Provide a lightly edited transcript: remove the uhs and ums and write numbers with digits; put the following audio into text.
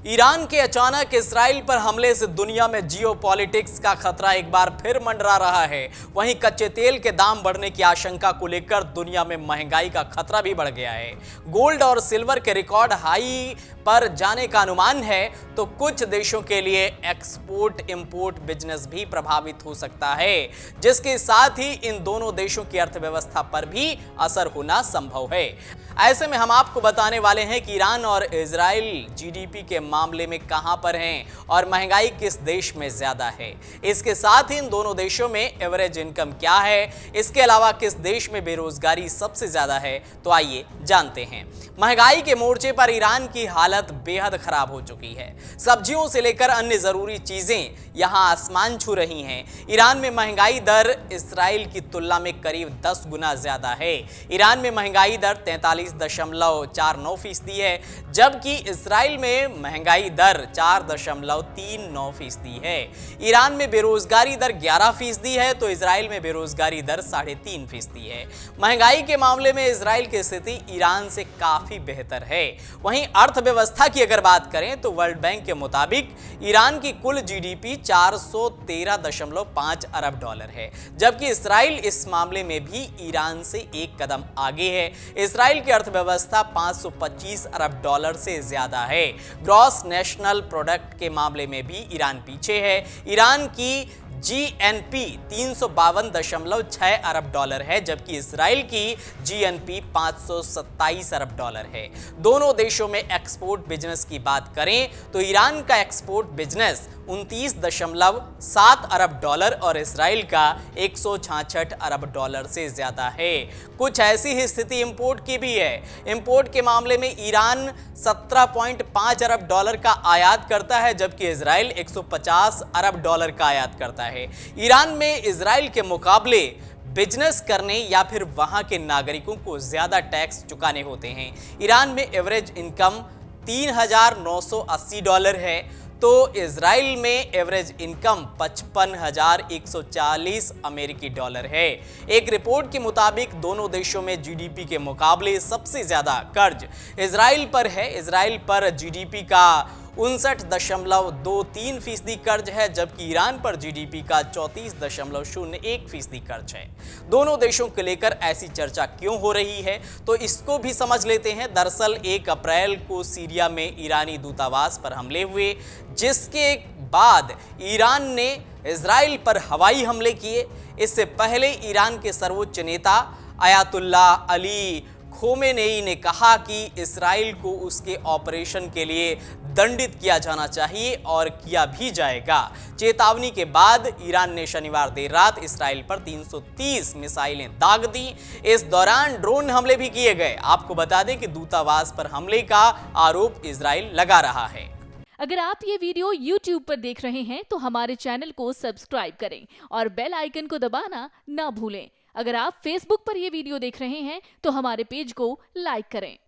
Iran के अचानक Israel पर हमले से दुनिया में जियोपॉलिटिक्स का खतरा एक बार फिर मंडरा रहा है। वहीं कच्चे तेल के दाम बढ़ने की आशंका को लेकर दुनिया में महंगाई का खतरा भी बढ़ गया है। गोल्ड और सिल्वर के रिकॉर्ड हाई पर जाने का अनुमान है, तो कुछ देशों के लिए एक्सपोर्ट इंपोर्ट बिजनेस भी प्रभावित हो सकता है, जिसके साथ ही इन दोनों देशों की अर्थव्यवस्था पर भी असर होना संभव है। ऐसे में हम आपको बताने वाले हैं कि ईरान और इजराइल जीडीपी के मामले में कहां पर हैं और महंगाई किस देश में ज्यादा है। इसके साथ ही इन दोनों देशों में एवरेज इनकम क्या है, इसके अलावा किस देश में बेरोजगारी सबसे ज्यादा है, तो आइए जानते हैं। महंगाई के मोर्चे पर ईरान की हालत बेहद खराब हो चुकी है। सब्जियों से लेकर अन्य जरूरी चीजें यहां आसमान छू रही हैं। ईरान में महंगाई दर इजराइल की तुलना में करीब 10 गुना ज्यादा है। ईरान में महंगाई दर 43.49% है, जबकि इजराइल में महंगाई दर 4.39% है। ईरान में बेरोजगारी दर 11% है, तो इजराइल में बेरोजगारी दर 3.5% है। महंगाई के मामले में इजराइल की स्थिति ईरान से काफी बेहतर है। वहीं अर्थव्यवस्था की अगर बात करें तो वर्ल्ड बैंक के मुताबिक ईरान की कुल जीडीपी 413.5 अरब डॉलर है, जबकि इजराइल इस मामले में भी ईरान से एक कदम आगे है। इजराइल की अर्थव्यवस्था 525 अरब डॉलर से ज्यादा है। ग्रॉस नेशनल प्रोडक्ट के मामले में भी ईरान पीछे है। ईरान की जीएनपी 352.6 अरब डॉलर है, जबकि इजराइल की जीएनपी 527 अरब डॉलर है। दोनों देशों में एक्सपोर्ट बिजनेस की बात करें तो ईरान का एक्सपोर्ट बिजनेस 29.7 अरब डॉलर और इजराइल का 166 अरब डॉलर से ज्यादा है। कुछ ऐसी ही स्थिति इंपोर्ट की भी है। इंपोर्ट के मामले में ईरान 17.5 अरब डॉलर का आयात करता है, जबकि इजराइल 150 अरब डॉलर का आयात करता है। ईरान में इजराइल के मुकाबले बिजनेस करने या फिर वहां के नागरिकों को ज्यादा टैक्स चुकाने होते हैं। ईरान में एवरेज इनकम 3,980 डॉलर है, तो इजराइल में एवरेज इनकम 55,140 अमेरिकी डॉलर है। एक रिपोर्ट के मुताबिक दोनों देशों में जीडीपी के मुकाबले सबसे ज्यादा कर्ज इजराइल पर है। इजराइल पर जीडीपी का 59.23% कर्ज है, जबकि ईरान पर जीडीपी का 34.01% कर्ज है। दोनों देशों को लेकर ऐसी चर्चा क्यों हो रही है, तो इसको भी समझ लेते हैं। दरअसल 1 अप्रैल को सीरिया में ईरानी दूतावास पर हमले हुए, जिसके बाद ईरान ने इजराइल पर हवाई हमले किए। इससे पहले ईरान के सर्वोच्च नेता अयातुल्ला अली खोमेनेई ने कहा कि इस्राइल को उसके ऑपरेशन के लिए दंडित किया जाना चाहिए और किया भी जाएगा। चेतावनी के बाद ईरान ने शनिवार देर रात इस्राइल पर 330 मिसाइलें दाग दी। इस दौरान ड्रोन हमले भी किए गए। आपको बता दें कि दूतावास पर हमले का आरोप इस्राइल लगा रहा है। अगर आप ये वीडियो YouTube पर देख रहे हैं तो हमारे चैनल को सब्सक्राइब करें और बेल आइकन को दबाना ना भूलें। अगर आप Facebook पर ये वीडियो देख रहे हैं तो हमारे पेज को लाइक करें।